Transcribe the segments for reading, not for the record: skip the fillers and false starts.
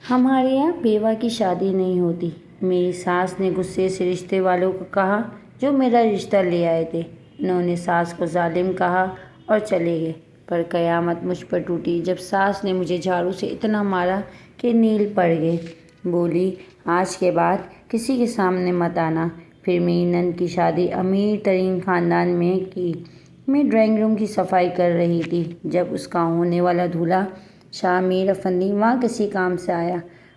ہمارے یہاں بیوہ کی شادی نہیں ہوتی۔ میری ساس نے غصے سے رشتے والوں کو کہا جو میرا رشتہ لے آئے تھے۔ انہوں نے ساس کو ظالم کہا اور چلے گئے۔ پر قیامت مجھ پر ٹوٹی جب ساس نے مجھے جھاڑو سے اتنا مارا کہ نیل پڑ گئے۔ بولی آج کے بعد کسی کے سامنے مت آنا۔ پھر میری نند کی شادی امیر ترین خاندان میں کی۔ میں ڈرائنگ روم کی صفائی کر رہی تھی جب اس کا ہونے والا دولہا شاہ میر افندی وہاں کسی کام سے آیا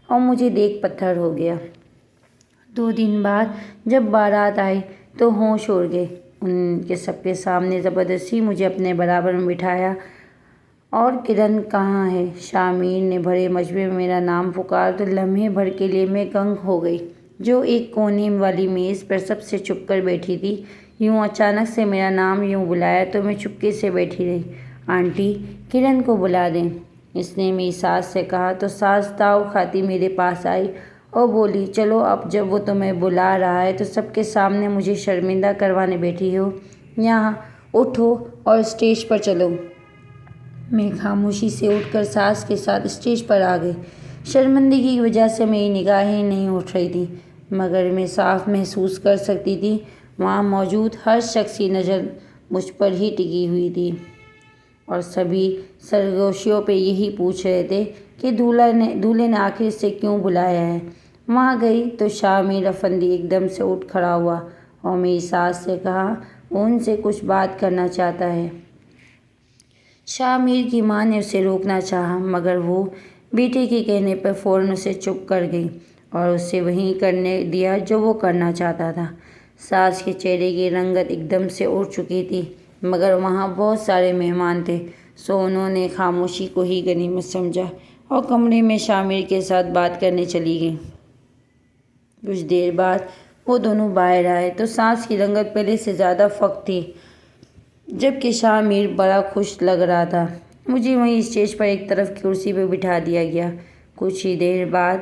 اور مجھے دیکھ پتھر ہو گیا۔ 2 دن بعد جب بارات آئی تو ہوش اڑ گئے۔ ان کے سب کے سامنے زبردستی مجھے اپنے برابر میں بٹھایا اور کرن کہاں ہے؟ شاہ میر نے بھرے مجمع میں میرا نام پکارا تو لمحے بھر کے لیے میں گنگ ہو گئی۔ جو ایک کونے والی میز پر سب سے چھپ کر بیٹھی تھی، یوں اچانک سے میرا نام یوں بلایا تو میں چپکے سے بیٹھی رہی۔ آنٹی کرن کو بلا دیں، اس نے میری ساس سے کہا تو ساس تاؤ کھاتی میرے پاس آئی اور بولی چلو اب جب وہ تمہیں بلا رہا ہے تو سب کے سامنے مجھے شرمندہ کروانے بیٹھی ہو، یہاں اٹھو اور اسٹیج پر چلو۔ میں خاموشی سے اٹھ کر ساس کے ساتھ اسٹیج پر آ گئی۔ شرمندگی کی وجہ سے میری نگاہیں نہیں اٹھ رہی تھیں، مگر میں صاف محسوس کر سکتی تھی وہاں موجود ہر شخص کی نظر مجھ پر ہی ٹکی ہوئی تھی اور سبھی سرگوشیوں پہ یہی پوچھ رہے تھے کہ دولہے نے آخر اسے کیوں بلایا ہے۔ وہاں گئی تو شاہ میر افندی ایک دم سے اٹھ کھڑا ہوا اور میری ساس سے کہا وہ ان سے کچھ بات کرنا چاہتا ہے۔ شاہ میر کی ماں نے اسے روکنا چاہا مگر وہ بیٹے کے کہنے پر فوراً اسے چپ کر گئی اور اسے وہی کرنے دیا جو وہ کرنا چاہتا تھا۔ ساس کے چہرے کی رنگت ایک دم سے اڑ چکی تھی مگر وہاں بہت سارے مہمان تھے سو انہوں نے خاموشی کو ہی غنیمت سمجھا اور کمرے میں شاہ میر کے ساتھ بات کرنے چلی گئیں۔ کچھ دیر بعد وہ دونوں باہر آئے تو ساس کی رنگت پہلے سے زیادہ فاقہ تھی جبکہ شاہ میر بڑا خوش لگ رہا تھا۔ مجھے وہیں اسٹیج پر ایک طرف کی کرسی پہ بٹھا دیا گیا۔ کچھ ہی دیر بعد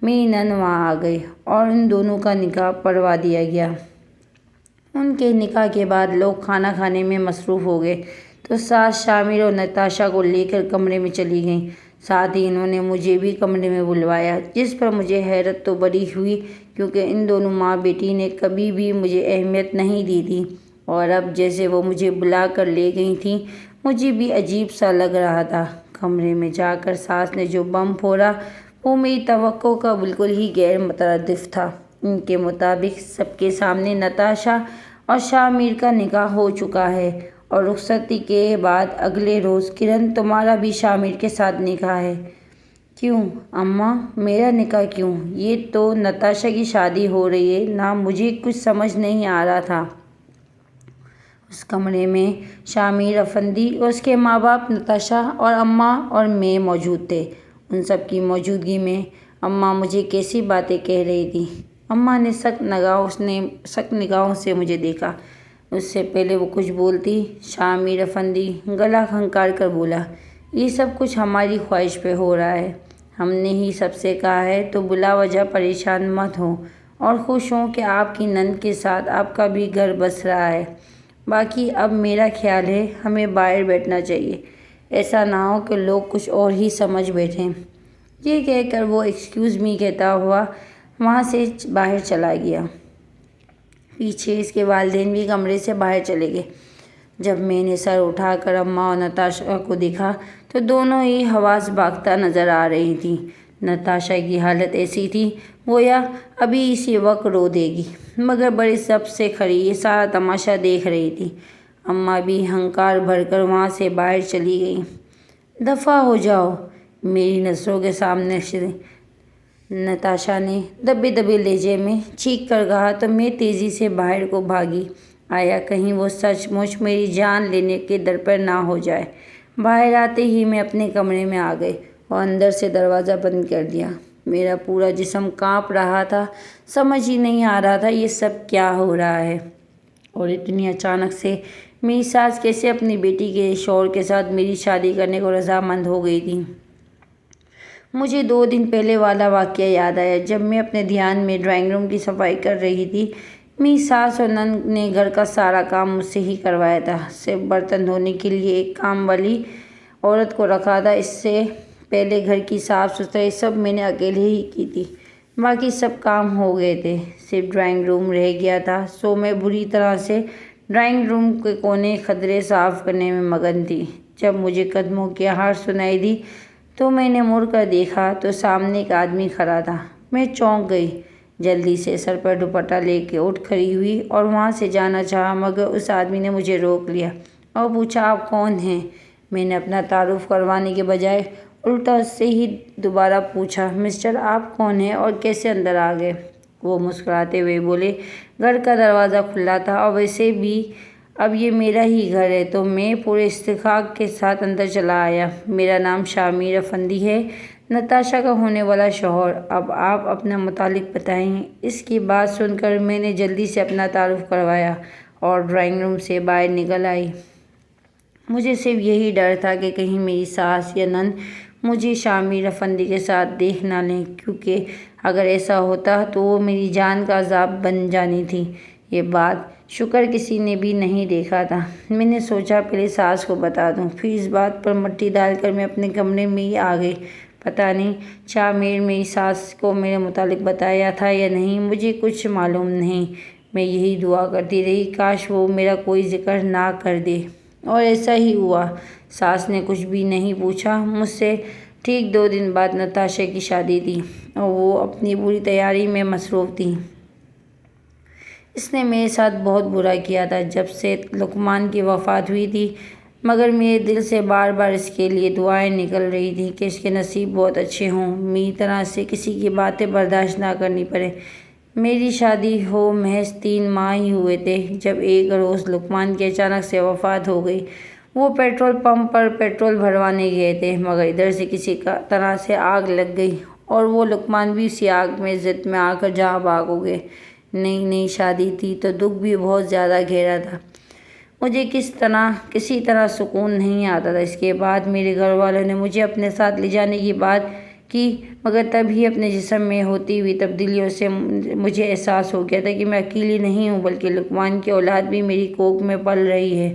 میری نند وہاں آ گئی اور ان دونوں کا نکاح پڑھوا دیا گیا۔ ان کے نکاح کے بعد لوگ کھانا کھانے میں مصروف ہو گئے تو ساس شاہ میر اور نتاشا کو لے کر کمرے میں چلی گئیں۔ ساتھ ہی انہوں نے مجھے بھی کمرے میں بلوایا جس پر مجھے حیرت تو بڑی ہوئی کیونکہ ان دونوں ماں بیٹی نے کبھی بھی مجھے اہمیت نہیں دی تھی اور اب جیسے وہ مجھے بلا کر لے گئی تھیں مجھے بھی عجیب سا لگ رہا تھا۔ کمرے میں جا کر ساس نے جو بم پھوڑا وہ میری توقع کا بالکل ہی غیر مترادف تھا۔ ان کے مطابق سب کے سامنے نتاشا اور شاہ میر کا نکاح ہو چکا ہے اور رخصتی کے بعد اگلے روز کرن تمہارا بھی شاہ میر کے ساتھ نکاح ہے۔ کیوں اماں میرا نکاح کیوں؟ یہ تو نتاشا کی شادی ہو رہی ہے نا، مجھے کچھ سمجھ نہیں آ رہا تھا۔ اس کمرے میں شاہ میر افندی اور اس کے ماں باپ، نتاشا اور اماں اور میں موجود تھے۔ ان سب کی موجودگی میں اماں مجھے کیسی باتیں کہہ رہی تھیں۔ اماں نے سخت نگاہوں سے مجھے دیکھا۔ اس سے پہلے وہ کچھ بولتی شاہ میر افندی گلا کھنکار کر بولا یہ سب کچھ ہماری خواہش پہ ہو رہا ہے، ہم نے ہی سب سے کہا ہے تو بلا وجہ پریشان مت ہوں اور خوش ہوں کہ آپ کی نند کے ساتھ آپ کا بھی گھر بس رہا ہے۔ باقی اب میرا خیال ہے ہمیں باہر بیٹھنا چاہیے، ایسا نہ ہو کہ لوگ کچھ اور ہی سمجھ بیٹھیں۔ یہ کہہ کر وہ ایکسکیوز می کہتا ہوا وہاں سے باہر چلا گیا۔ پیچھے اس کے والدین بھی کمرے سے باہر چلے گئے۔ جب میں نے سر اٹھا کر اماں اور نتاشا کو دیکھا تو دونوں ہی حواس باختہ نظر آ رہی تھیں۔ نتاشا کی حالت ایسی تھی گویا ابھی اسی وقت رو دے گی مگر بڑے صبر سے کھڑی یہ سارا تماشا دیکھ رہی تھی۔ اماں بھی ہنکار بھر کر وہاں سے باہر چلی گئیں۔ دفع ہو جاؤ میری نظروں کے سامنے سے، نتاشا نے دبے دبے لہجے میں چیخ کر کہا تو میں تیزی سے باہر کو بھاگی، آیا کہیں وہ سچ مچ میری جان لینے کے در پر نہ ہو جائے۔ باہر آتے ہی میں اپنے کمرے میں آ گئی اور اندر سے دروازہ بند کر دیا۔ میرا پورا جسم کانپ رہا تھا، سمجھ ہی نہیں آ رہا تھا یہ سب کیا ہو رہا ہے اور اتنی اچانک سے میری ساس کیسے اپنی بیٹی کے شوہر کے ساتھ میری شادی کرنے کو رضامند ہو گئی تھی۔ مجھے 2 دن پہلے والا واقعہ یاد آیا جب میں اپنے دھیان میں ڈرائنگ روم کی صفائی کر رہی تھی۔ میری ساس اور نند نے گھر کا سارا کام مجھ سے ہی کروایا تھا، صرف برتن دھونے کے لیے ایک کام والی عورت کو رکھا تھا۔ اس سے پہلے گھر کی صاف ستھرائی سب میں نے اکیلے ہی کی تھی، باقی سب کام ہو گئے تھے، صرف ڈرائنگ روم رہ گیا تھا۔ سو میں بری طرح سے ڈرائنگ روم کے کونے خدرے صاف کرنے میں مگن تھی۔ جب مجھے قدموں کی آہٹ سنائی دی تو میں نے مڑ کر دیکھا تو سامنے ایک آدمی کھڑا تھا۔ میں چونک گئی، جلدی سے سر پر دوپٹہ لے کے اٹھ کھڑی ہوئی اور وہاں سے جانا چاہا، مگر اس آدمی نے مجھے روک لیا اور پوچھا، آپ کون ہیں؟ میں نے اپنا تعارف کروانے کے بجائے الٹا اس سے ہی دوبارہ پوچھا، مسٹر آپ کون ہیں اور کیسے اندر آ گئے؟ وہ مسکراتے ہوئے بولے، گھر کا دروازہ کھلا تھا اور ویسے بھی اب یہ میرا ہی گھر ہے تو میں پورے استحقاق کے ساتھ اندر چلا آیا۔ میرا نام شامر افندی ہے، نتاشا کا ہونے والا شوہر۔ اب آپ اپنا متعلق بتائیں۔ اس کی بات سن کر میں نے جلدی سے اپنا تعارف کروایا اور ڈرائنگ روم سے باہر نکل آئی۔ مجھے صرف یہی ڈر تھا کہ کہیں میری ساس یا نند مجھے شامر افندی کے ساتھ دیکھ نہ لیں، کیونکہ اگر ایسا ہوتا تو وہ میری جان کا عذاب بن جانی تھی۔ یہ بات شکر کسی نے بھی نہیں دیکھا تھا۔ میں نے سوچا پہلے ساس کو بتا دوں، پھر اس بات پر مٹی ڈال کر میں اپنے کمرے میں ہی آ گئی۔ پتہ نہیں شامر میری ساس کو میرے متعلق بتایا تھا یا نہیں، مجھے کچھ معلوم نہیں۔ میں یہی دعا کرتی رہی، کاش وہ میرا کوئی ذکر نہ کر دے، اور ایسا ہی ہوا۔ ساس نے کچھ بھی نہیں پوچھا مجھ سے۔ ٹھیک 2 دن بعد نتاشا کی شادی تھی اور وہ اپنی پوری تیاری میں مصروف تھی۔ اس نے میرے ساتھ بہت برا کیا تھا جب سے لقمان کی وفات ہوئی تھی، مگر میرے دل سے بار بار اس کے لیے دعائیں نکل رہی تھیں کہ اس کے نصیب بہت اچھے ہوں، میری طرح سے کسی کی باتیں برداشت نہ کرنی پڑے۔ میری شادی ہو محض 3 ماہ ہی ہوئے تھے جب ایک روز لقمان کی اچانک سے وفات ہو گئی۔ وہ پیٹرول پمپ پر پیٹرول بھروانے گئے تھے، مگر ادھر سے کسی طرح سے آگ لگ گئی اور وہ لقمان بھی اسی آگ میں زد میں آ کر جاں بحق ہو گئے۔ نئی شادی تھی تو دکھ بھی بہت زیادہ گہرا تھا۔ مجھے کسی طرح سکون نہیں آتا تھا۔ اس کے بعد میرے گھر والوں نے مجھے اپنے ساتھ لے جانے کی بات کی، مگر تب ہی اپنے جسم میں ہوتی ہوئی تبدیلیوں سے مجھے احساس ہو گیا تھا کہ میں اکیلی نہیں ہوں، بلکہ لقمان کی اولاد بھی میری کوکھ میں پل رہی ہے۔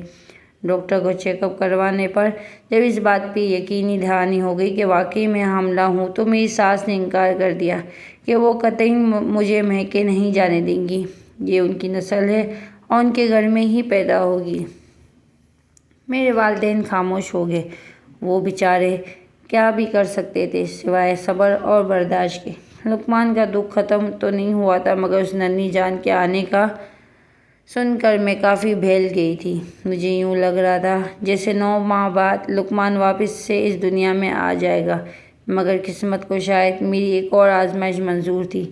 ڈاکٹر کو چیک اپ کروانے پر جب اس بات پہ یقینی دہانی ہو گئی کہ واقعی میں حاملہ ہوں تو میری ساس نے انکار کر دیا کہ وہ قطعی مجھے مہکے نہیں جانے دیں گی۔ یہ ان کی نسل ہے اور ان کے گھر میں ہی پیدا ہوگی۔ میرے والدین خاموش ہو گئے۔ وہ بیچارے کیا بھی کر سکتے تھے سوائے صبر اور برداشت کے۔ لقمان کا دکھ ختم تو نہیں ہوا تھا، مگر اس ننھی جان کے آنے کا سن کر میں کافی بہل گئی تھی۔ مجھے یوں لگ رہا تھا جیسے 9 ماہ بعد لقمان واپس سے اس دنیا میں آ جائے گا، مگر قسمت کو شاید میری ایک اور آزمائش منظور تھی۔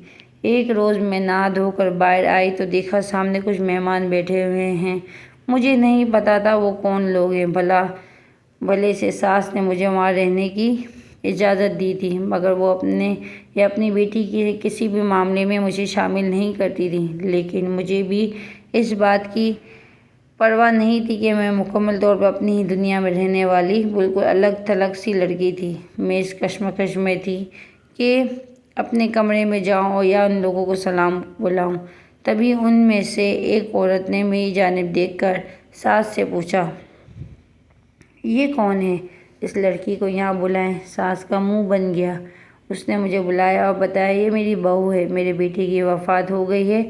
ایک روز میں نہا دھو کر باہر آئی تو دیکھا سامنے کچھ مہمان بیٹھے ہوئے ہیں۔ مجھے نہیں پتا تھا وہ کون لوگ ہیں۔ بھلے سے ساس نے مجھے وہاں رہنے کی اجازت دی تھی، مگر وہ اپنے یا اپنی بیٹی کے کسی بھی معاملے میں مجھے شامل نہیں کرتی تھی۔ لیکن مجھے بھی اس بات کی پرواہ نہیں تھی کہ میں مکمل طور پر اپنی ہی دنیا میں رہنے والی بالکل الگ تھلگ سی لڑکی تھی۔ میں اس کشمکش میں تھی کہ اپنے کمرے میں جاؤں یا ان لوگوں کو سلام بلاؤں۔ تبھی ان میں سے ایک عورت نے میری جانب دیکھ کر ساس سے پوچھا، یہ کون ہے؟ اس لڑکی کو یہاں بلائیں۔ ساس کا منہ بن گیا۔ اس نے مجھے بلایا اور بتایا، یہ میری بہو ہے، میرے بیٹے کی وفات ہو گئی ہے،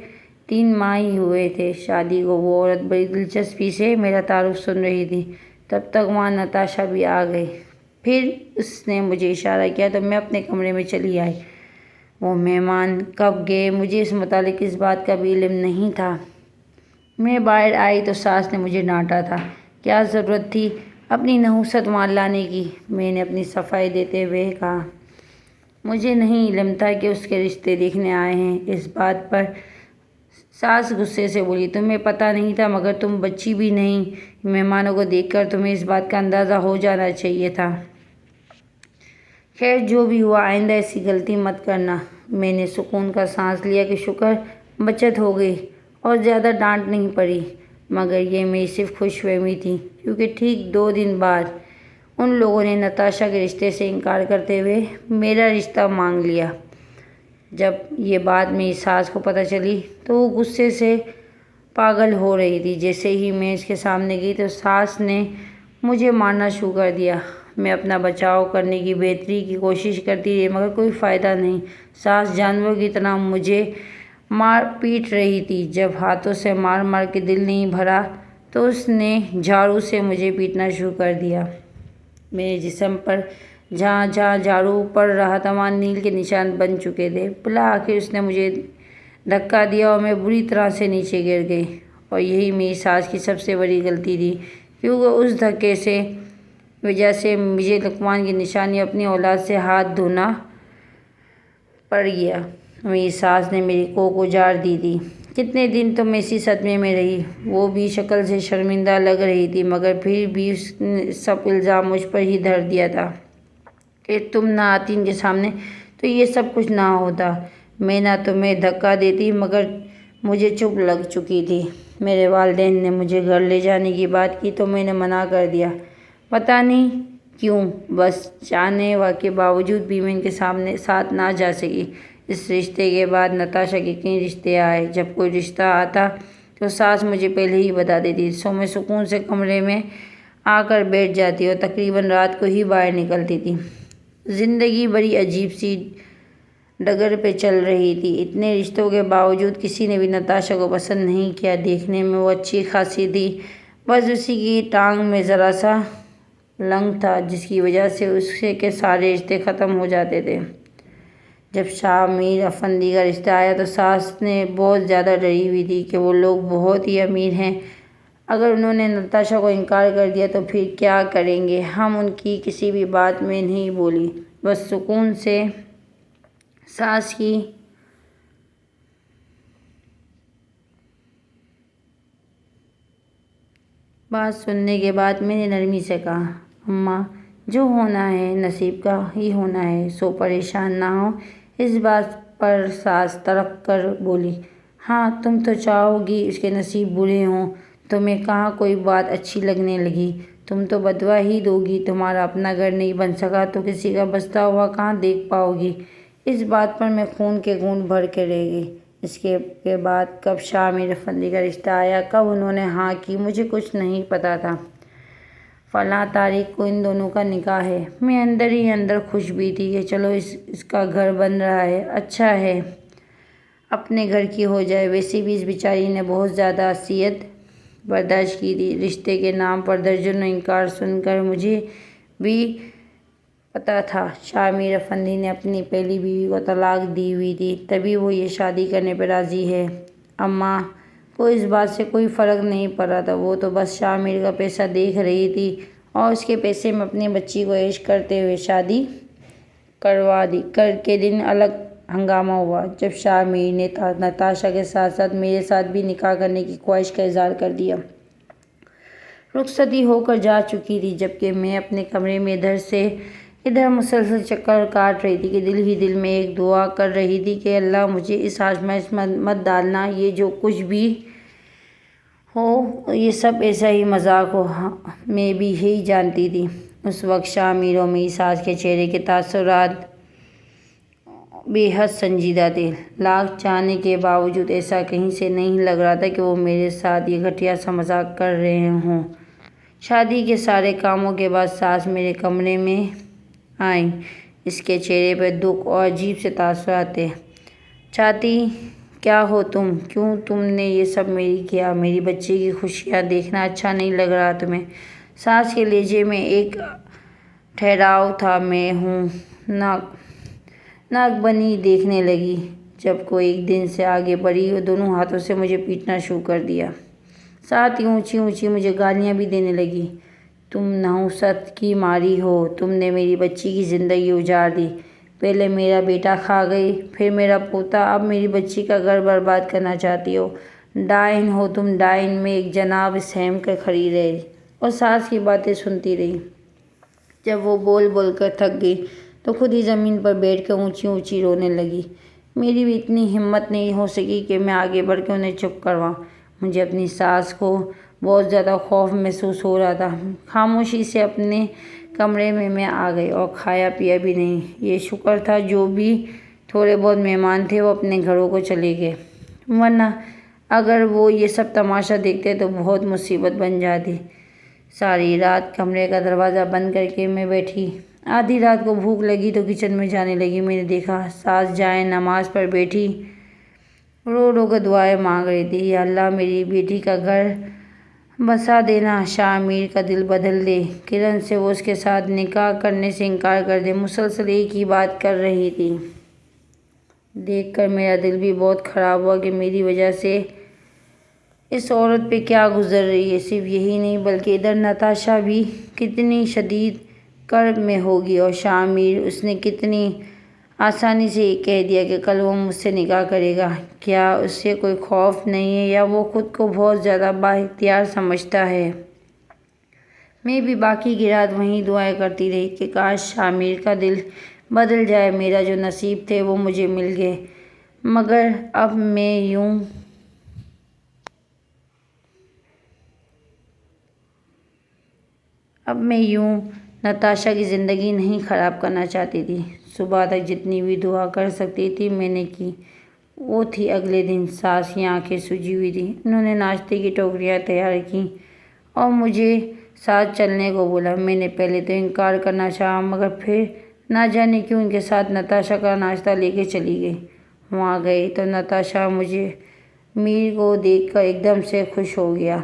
3 ماہ ہی ہوئے تھے شادی کو۔ وہ عورت بڑی دلچسپی سے میرا تعارف سن رہی تھی، تب تک وہاں نتاشا بھی آ گئی۔ پھر اس نے مجھے اشارہ کیا تو میں اپنے کمرے میں چلی آئی۔ وہ مہمان کب گئے مجھے اس متعلق اس بات کا بھی علم نہیں تھا۔ میں باہر آئی تو ساس نے مجھے ڈانٹا تھا۔ کیا ضرورت تھی اپنی نحوست وہاں لانے کی؟ میں نے اپنی صفائی دیتے ہوئے کہا، مجھے نہیں علم تھا کہ اس کے رشتے دیکھنے آئے ہیں۔ اس بات پر ساس غصے سے بولی، تمہیں پتہ نہیں تھا، مگر تم بچی بھی نہیں، مہمانوں کو دیکھ کر تمہیں اس بات کا اندازہ ہو جانا چاہیے تھا۔ خیر جو بھی ہوا آئندہ ایسی غلطی مت کرنا۔ میں نے سکون کا سانس لیا کہ شکر بچت ہو گئی اور زیادہ ڈانٹ نہیں پڑی، مگر یہ میری صرف خوش فہمی تھی، کیونکہ ٹھیک 2 دن بعد ان لوگوں نے نتاشا کے رشتے سے انکار کرتے ہوئے میرا رشتہ مانگ لیا۔ جب یہ بات میری ساس کو پتہ چلی تو وہ غصے سے پاگل ہو رہی تھی۔ جیسے ہی میں اس کے سامنے گئی تو ساس نے مجھے مارنا شروع کر دیا۔ میں اپنا بچاؤ کرنے کی بہتری کی کوشش کرتی رہی مگر کوئی فائدہ نہیں۔ ساس جانوروں کی طرح مجھے مار پیٹ رہی تھی۔ جب ہاتھوں سے مار مار کے دل نہیں بھرا تو اس نے جھاڑو سے مجھے پیٹنا شروع کر دیا۔ میرے جسم پر جہاں جہاں جھاڑو پڑ رہا تھا وہاں نیل کے نشان بن چکے تھے۔ بالآخر اس نے مجھے دھکا دیا اور میں بری طرح سے نیچے گر گئی، اور یہی میری ساس کی سب سے بڑی غلطی تھی، کیونکہ اس دھکے سے وجہ سے مجھے لقمان کی نشانی اپنی اولاد سے ہاتھ دھونا پڑ گیا۔ میری ساس نے میری کوکھ اجاڑ دی تھی۔ کتنے دن تو میں اسی صدمے میں رہی۔ وہ بھی شکل سے شرمندہ لگ رہی تھی مگر پھر بھی اس نے سب الزام مجھ پر ہی دھر دیا تھا کہ تم نہ آتی ان کے سامنے تو یہ سب کچھ نہ ہوتا۔ میں نہ تمہیں دھکا دیتی مگر مجھے چبھ لگ چکی تھی۔ میرے والدین نے مجھے گھر لے جانے کی بات کی تو میں نے منع کر دیا۔ پتہ نہیں کیوں، بس چاہنے کے باوجود بھی میں ان کے ساتھ نہ جا سکی۔ اس رشتے کے بعد نتاشا کے کئی رشتے آئے۔ جب کوئی رشتہ آتا تو ساس مجھے پہلے ہی بتا دیتی، سو میں سکون سے کمرے میں آ کر بیٹھ جاتی اور تقریباً رات کو ہی باہر نکلتی تھی۔ زندگی بڑی عجیب سی ڈگر پہ چل رہی تھی۔ اتنے رشتوں کے باوجود کسی نے بھی نتاشا کو پسند نہیں کیا۔ دیکھنے میں وہ اچھی خاصی تھی، بس اسی کی ٹانگ میں ذرا سا لنگ تھا جس کی وجہ سے اس کے سارے رشتے ختم ہو جاتے تھے۔ جب شاہ میر افندی کا رشتہ آیا تو ساس نے بہت زیادہ ڈری ہوئی تھی کہ وہ لوگ بہت ہی امیر ہیں، اگر انہوں نے نتاشا کو انکار کر دیا تو پھر کیا کریں گے۔ ہم ان کی کسی بھی بات میں نہیں بولی، بس سکون سے ساس کی بات سننے کے بعد میں نے نرمی سے کہا، اماں جو ہونا ہے نصیب کا ہی ہونا ہے، سو پریشان نہ ہو اس بات پر۔ ساس تڑپ کر بولی، ہاں تم تو چاہو گی اس کے نصیب برے ہوں، تمہیں کہاں کوئی بات اچھی لگنے لگی، تم تو بدوا ہی دو گی۔ تمہارا اپنا گھر نہیں بن سکا تو کسی کا بستا ہوا کہاں دیکھ پاؤ گی۔ اس بات پر میں خون کے گھونٹ بھر کے رہ گئی۔ اس کے بعد کب شاہ میر افندی کا رشتہ آیا، کب انہوں نے ہاں کی، مجھے کچھ نہیں پتا تھا۔ فلاں تاریخ کو ان دونوں کا نکاح ہے۔ میں اندر ہی اندر خوش بھی تھی کہ چلو اس کا گھر بن رہا ہے، اچھا ہے اپنے گھر کی ہو جائے۔ ویسے بھی اس بیچاری نے بہت زیادہ اذیت برداشت کی تھی۔ رشتے کے نام پر درجنوں انکار سن کر مجھے بھی پتا تھا شاہ میر افندی نے اپنی پہلی بیوی کو طلاق دی ہوئی تھی، تبھی وہ یہ شادی کرنے پہ راضی ہے۔ اماں کو اس بات سے کوئی فرق نہیں پڑ رہا تھا، وہ تو بس شاہ میر کا پیسہ دیکھ رہی تھی اور اس کے پیسے میں اپنی بچی کو عیش کرتے ہوئے شادی کروا دی۔ کے دن الگ ہنگامہ ہوا جب شاہ میر نے نتاشا کے ساتھ ساتھ میرے ساتھ بھی نکاح کرنے کی خواہش کا اظہار کر دیا۔ رخصتی ہو کر جا چکی تھی جبکہ میں اپنے کمرے میں ادھر سے ادھر مسلسل چکر کاٹ رہی تھی کہ دل ہی دل میں ایک دعا کر رہی تھی کہ اللہ مجھے اس آزمائش میں مت ڈالنا، یہ جو کچھ بھی ہو یہ سب ایسا ہی مذاق ہو۔ میں بھی یہی جانتی تھی۔ اس وقت شاہ میر اور میری ساس کے چہرے کے تاثرات بے حد سنجیدہ تھے۔ لاکھ چاہنے کے باوجود ایسا کہیں سے نہیں لگ رہا تھا کہ وہ میرے ساتھ یہ گھٹیا سا مذاق کر رہے ہوں۔ شادی کے سارے کاموں کے بعد ساس میرے کمرے میں آئیں۔ اس کے چہرے پہ دکھ اور عجیب سے تاثرات تھے۔ چاہتی کیا ہو تم؟ کیوں تم نے یہ سب کیا؟ میری بچی کی خوشیاں دیکھنا اچھا نہیں لگ رہا تمہیں؟ ساس کے لہجے میں ایک ٹھہراؤ تھا۔ میں ہوں ناک بنی دیکھنے لگی جب کوئی ایک دن سے آگے بڑھی اور دونوں ہاتھوں سے مجھے پیٹنا شروع کر دیا، ساتھ ہی اونچی اونچی مجھے گالیاں بھی دینے لگی۔ تم نحوست کی ماری ہو، تم نے میری بچی کی زندگی اجاڑ دی، پہلے میرا بیٹا کھا گئی پھر میرا پوتا، اب میری بچی کا گھر برباد کرنا چاہتی ہو۔ ڈائن ہو تم، ڈائن۔ میں ایک جناب سہم کر کھڑی رہی اور ساس کی باتیں سنتی رہی۔ جب وہ بول بول کر تھک گئی تو خود ہی زمین پر بیٹھ کر اونچی اونچی رونے لگی۔ میری بھی اتنی ہمت نہیں ہو سکی کہ میں آگے بڑھ کے انہیں چپ کرواؤں۔ مجھے اپنی ساس کو بہت زیادہ خوف محسوس ہو رہا تھا۔ خاموشی سے اپنے کمرے میں آ گئی اور کھایا پیا بھی نہیں۔ یہ شکر تھا جو بھی تھوڑے بہت مہمان تھے وہ اپنے گھروں کو چلے گئے، ورنہ اگر وہ یہ سب تماشا دیکھتے تو بہت مصیبت بن جاتی۔ ساری رات کمرے کا دروازہ بند کر کے میں بیٹھی۔ آدھی رات کو بھوک لگی تو کچن میں جانے لگی۔ میں نے دیکھا ساس جائیں نماز پر بیٹھی رو رو کر دعائیں مانگ رہی تھی۔ یا اللہ میری بیٹی کا گھر بسا دینا، شاہ امیر کا دل بدل دے، کرن سے وہ اس کے ساتھ نکاح کرنے سے انکار کر دے۔ مسلسل ایک ہی بات کر رہی تھی۔ دیکھ کر میرا دل بھی بہت خراب ہوا کہ میری وجہ سے اس عورت پہ کیا گزر رہی ہے۔ صرف یہی نہیں بلکہ ادھر نتاشا بھی کتنی شدید کرب میں ہوگی، اور شاہ امیر اس نے کتنی آسانی سے یہ کہہ دیا کہ کل وہ مجھ سے نکاح کرے گا۔ کیا اسے کوئی خوف نہیں ہے یا وہ خود کو بہت زیادہ بااختیار سمجھتا ہے؟ میں بھی باقی کی رات وہیں دعائیں کرتی رہی کہ کاش شاہ امیر کا دل بدل جائے، میرا جو نصیب تھے وہ مجھے مل گئے۔ مگر اب میں یوں نتاشا کی زندگی نہیں خراب کرنا چاہتی تھی۔ صبح تک جتنی بھی دعا کر سکتی تھی میں نے کی۔ وہ تھی اگلے دن۔ ساس کی آنکھیں سجی ہوئی تھیں۔ انہوں نے ناشتے کی ٹوکریاں تیار کیں اور مجھے ساتھ چلنے کو بولا۔ میں نے پہلے تو انکار کرنا چاہا، مگر پھر نہ جانے کیوں ان کے ساتھ نتاشا کا ناشتہ لے کے چلی گئی۔ وہاں گئی تو نتاشا مجھے میر کو دیکھ کر ایک دم سے خوش ہو گیا،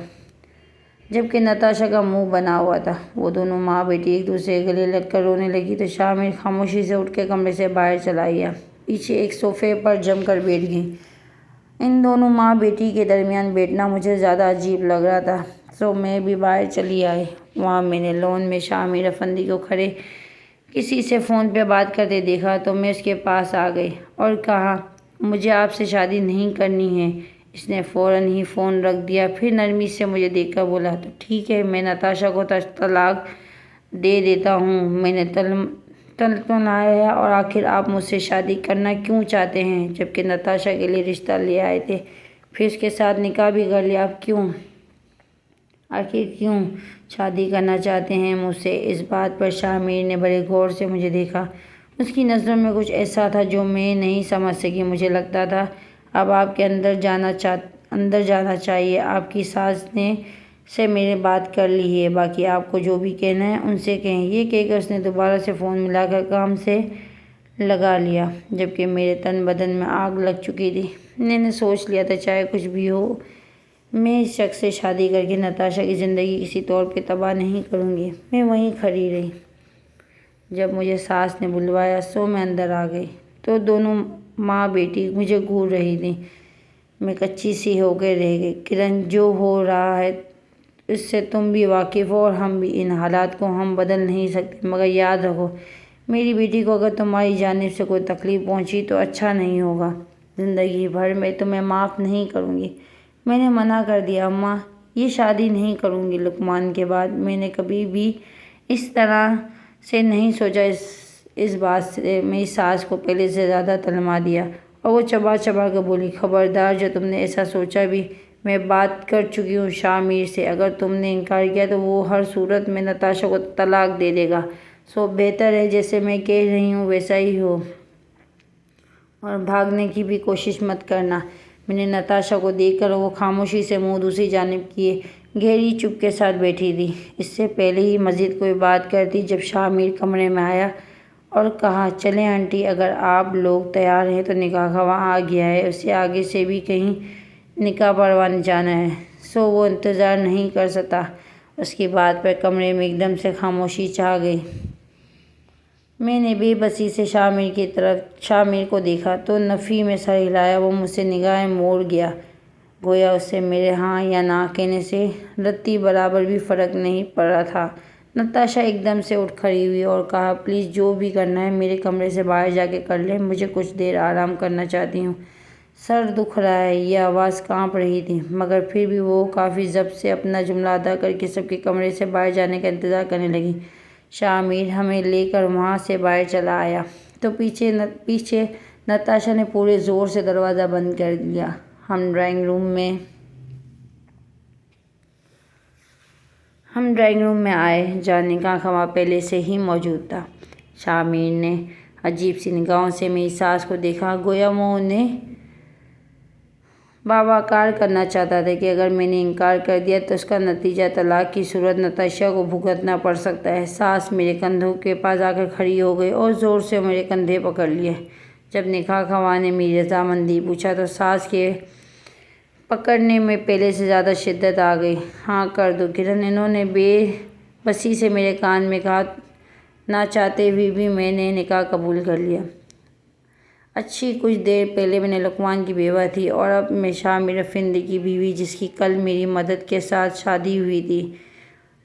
جبکہ نتاشا کا منہ بنا ہوا تھا۔ وہ دونوں ماں بیٹی ایک دوسرے کے گلے لگ کر رونے لگی تو شاہ امیر خاموشی سے اٹھ کے کمرے سے باہر چلا گیا۔ پیچھے ایک صوفے پر جم کر بیٹھ گئی۔ ان دونوں ماں بیٹی کے درمیان بیٹھنا مجھے زیادہ عجیب لگ رہا تھا، سو میں بھی باہر چلی آئی۔ وہاں میں نے لون میں شاہ امیر افندی کو کھڑے کسی سے فون پہ بات کرتے دیکھا تو میں اس کے پاس آ گئی اور کہا مجھے آپ سے شادی نہیں کرنی ہے۔ اس نے فوراً ہی فون رکھ دیا، پھر نرمی سے مجھے دیکھ کر بولا تو ٹھیک ہے، میں نتاشا کو طلاق دے دیتا ہوں۔ میں نے تنتنایا ہے، اور آخر آپ مجھ سے شادی کرنا کیوں چاہتے ہیں، جبکہ نتاشا کے لیے رشتہ لے آئے تھے، پھر اس کے ساتھ نکاح بھی کر لیا، اب آخر کیوں شادی کرنا چاہتے ہیں مجھ سے؟ اس بات پر شاہ امیر نے بڑے غور سے مجھے دیکھا۔ اس کی نظروں میں کچھ ایسا تھا جو میں نہیں سمجھ سکی۔ مجھے لگتا تھا اب آپ کے اندر جانا چاہیے۔ آپ کی ساس نے سے میں نے بات کر لی ہے، باقی آپ کو جو بھی کہنا ہے ان سے کہیں۔ یہ کہہ کر اس نے دوبارہ سے فون ملا کر کام سے لگا لیا، جبکہ میرے تن بدن میں آگ لگ چکی تھی۔ میں نے سوچ لیا تھا چاہے کچھ بھی ہو میں اس شخص سے شادی کر کے نتاشا کی زندگی کسی طور پہ تباہ نہیں کروں گی۔ میں وہیں کھڑی رہی۔ جب مجھے ساس نے بلوایا سو میں اندر آ گئی تو دونوں ماں بیٹی مجھے گھور رہی تھیں۔ میں کچی سی ہو کے رہ گئی۔ کرن جو ہو رہا ہے اس سے تم بھی واقف ہو اور ہم بھی۔ ان حالات کو ہم بدل نہیں سکتے، مگر یاد رکھو میری بیٹی کو اگر تمہاری جانب سے کوئی تکلیف پہنچی تو اچھا نہیں ہوگا۔ زندگی بھر میں تمہیں معاف نہیں کروں گی۔ میں نے منع کر دیا، اماں یہ شادی نہیں کروں گی۔ لقمان کے بعد میں نے کبھی بھی اس طرح سے نہیں سوچا۔ اس بات سے میری ساس کو پہلے سے زیادہ تلما دیا اور وہ چبا چبا کر بولی خبردار، جو تم نے ایسا سوچا بھی میں بات کر چکی ہوں شاہ امیر سے، اگر تم نے انکار کیا تو وہ ہر صورت میں نتاشا کو طلاق دے دے گا، سو بہتر ہے جیسے میں کہہ رہی ہوں ویسا ہی ہو، اور بھاگنے کی بھی کوشش مت کرنا۔ میں نے نتاشا کو دیکھ کر وہ خاموشی سے منہ دوسری جانب کیے گہری چپ کے ساتھ بیٹھی تھی۔ اس سے پہلے ہی مزید کوئی بات کرتی جب شاہ امیر کمرے میں آیا اور کہا چلیں آنٹی، اگر آپ لوگ تیار ہیں تو نکاح کا وہاں آ گیا ہے، اسے آگے سے بھی کہیں نکاح پڑھوانے جانا ہے، سو وہ انتظار نہیں کر سکتا۔ اس کی بات پر کمرے میں ایک دم سے خاموشی چھا گئی۔ میں نے بے بسی سے شاہ امیر کو دیکھا تو نفی میں سر ہلایا۔ وہ مجھ سے نگاہیں موڑ گیا، گویا اسے میرے ہاں یا نہ کہنے سے رتی برابر بھی فرق نہیں پڑ رہا تھا۔ نتاشا ایک دم سے اٹھ کھڑی ہوئی اور کہا پلیز جو بھی کرنا ہے میرے کمرے سے باہر جا کے کر لیں، مجھے کچھ دیر آرام کرنا چاہتی ہوں، سر دکھ رہا ہے۔ یہ آواز کانپ رہی تھی، مگر پھر بھی وہ کافی ضبط سے اپنا جملہ ادا کر کے سب کے کمرے سے باہر جانے کا انتظار کرنے لگی۔ شاہ امیر ہمیں لے کر وہاں سے باہر چلا آیا تو پیچھے نتاشا نے پورے زور سے دروازہ بند کر دیا۔ ہم ڈرائنگ روم میں آئے جہاں نکاح کا وہاں پہلے سے ہی موجود تھا۔ شاہ امیر نے عجیب سی نگاہوں سے میری ساس کو دیکھا، گویا وہ انہیں باوقار کرنا چاہتا تھا کہ اگر میں نے انکار کر دیا تو اس کا نتیجہ طلاق کی صورت نتاشا کو بھگتنا پڑ سکتا ہے۔ ساس میرے کندھوں کے پاس آ کر کھڑی ہو گئی اور زور سے میرے کندھے پکڑ لیے۔ جب نکاح خواہ نے میری رضامندی پوچھا تو ساس کے پکڑنے میں پہلے سے زیادہ شدت آ گئی۔ ہاں کر دو کرن، انہوں نے بے بسی سے میرے کان میں کہا۔ نہ چاہتے ہوئے بھی میں نے نکاح قبول کر لیا۔ اچھی کچھ دیر پہلے میں لقمان کی بیوہ تھی اور اب میں شامر افندی کی بیوی، جس کی کل میری مدد کے ساتھ شادی ہوئی تھی،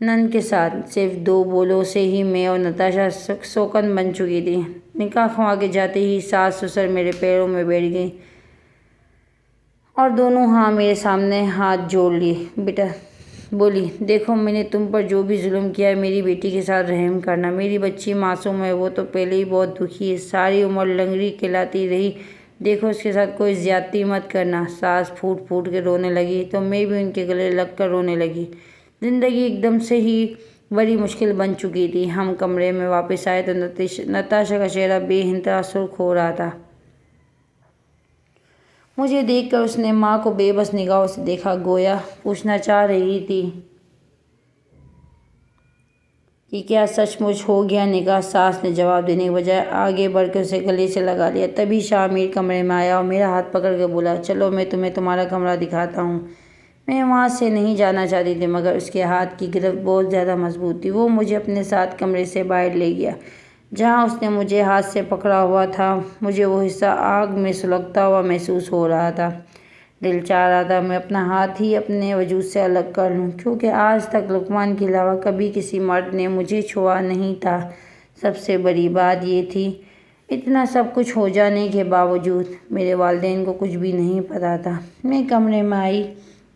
نند کے ساتھ۔ صرف 2 بولوں سے ہی میں اور نتاشا سوکن بن چکی تھی۔ نکاح خواہ کے جاتے ہی ساس سسر میرے پیروں میں بیٹھ گئی اور دونوں میرے سامنے ہاتھ جوڑ لیے۔ بیٹا بولی، دیکھو میں نے تم پر جو بھی ظلم کیا ہے، میری بیٹی کے ساتھ رحم کرنا۔ میری بچی معصوم ہے، وہ تو پہلے ہی بہت دکھی ہے، ساری عمر لنگڑی کھلاتی رہی، دیکھو اس کے ساتھ کوئی زیادتی مت کرنا۔ ساس پھوٹ پھوٹ کے رونے لگی تو میں بھی ان کے گلے لگ کر رونے لگی۔ زندگی ایک دم سے ہی بڑی مشکل بن چکی تھی۔ ہم کمرے میں واپس آئے تو نتاشا کا چہرہ بے انتہا سرخ ہو رہا تھا۔ مجھے دیکھ کر اس نے ماں کو بے بس نگاہوں سے دیکھا، گویا پوچھنا چاہ رہی تھی کہ کیا سچ مچ ہو گیا نکاح؟ ساس نے جواب دینے کے بجائے آگے بڑھ کے اسے گلے سے لگا لیا۔ تبھی شامر کمرے میں آیا اور میرا ہاتھ پکڑ کے بولا، چلو میں تمہیں تمہارا کمرہ دکھاتا ہوں۔ میں وہاں سے نہیں جانا چاہتی تھی، مگر اس کے ہاتھ کی گرفت بہت زیادہ مضبوط تھی۔ وہ مجھے اپنے ساتھ کمرے سے باہر لے گیا۔ جہاں اس نے مجھے ہاتھ سے پکڑا ہوا تھا، مجھے وہ حصہ آگ میں سلگتا ہوا محسوس ہو رہا تھا۔ دل چاہ رہا تھا میں اپنا ہاتھ ہی اپنے وجود سے الگ کر لوں، کیونکہ آج تک لقمان کے علاوہ کبھی کسی مرد نے مجھے چھوا نہیں تھا۔ سب سے بڑی بات یہ تھی، اتنا سب کچھ ہو جانے کے باوجود میرے والدین کو کچھ بھی نہیں پتا تھا۔ میں کمرے میں آئی۔